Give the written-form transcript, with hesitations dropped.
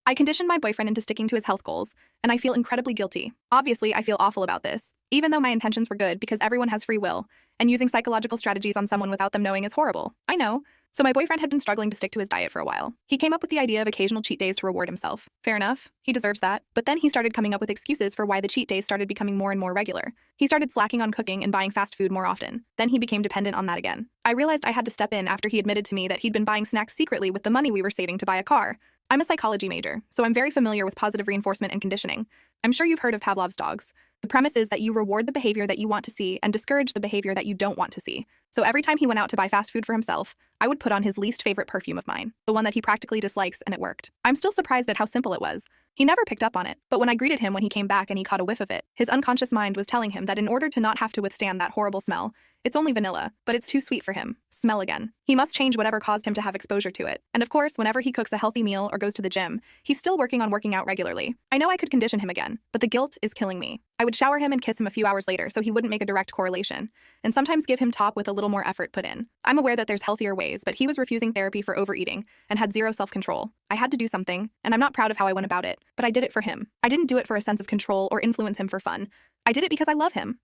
I conditioned my boyfriend into sticking to his health goals, and I feel incredibly guilty. Obviously, I feel awful about this, even though my intentions were good because everyone has free will, and using psychological strategies on someone without them knowing is horrible. I know. So my boyfriend had been struggling to stick to his diet for a while. He came up with the idea of occasional cheat days to reward himself. Fair enough. He deserves that. But then he started coming up with excuses for why the cheat days started becoming more and more regular. He started slacking on cooking and buying fast food more often. Then he became dependent on that again. I realized I had to step in after he admitted to me that he'd been buying snacks secretly with the money we were saving to buy a car. I'm a psychology major, so I'm very familiar with positive reinforcement and conditioning. I'm sure you've heard of Pavlov's dogs. The premise is that you reward the behavior that you want to see and discourage the behavior that you don't want to see. So every time he went out to buy fast food for himself, I would put on his least favorite perfume of mine, the one that he practically dislikes, and it worked. I'm still surprised at how simple it was. He never picked up on it, but when I greeted him when he came back and he caught a whiff of it, his unconscious mind was telling him that in order to not have to withstand that horrible smell, it's only vanilla, but it's too sweet for him. Smell again. He must change whatever caused him to have exposure to it. And of course, whenever he cooks a healthy meal or goes to the gym, he's still working on working out regularly. I know I could condition him again, but the guilt is killing me. I would shower him and kiss him a few hours later so he wouldn't make a direct correlation, and sometimes give him top with a little more effort put in. I'm aware that there's healthier ways, but he was refusing therapy for overeating and had zero self-control. I had to do something, and I'm not proud of how I went about it, but I did it for him. I didn't do it for a sense of control or influence him for fun. I did it because I love him.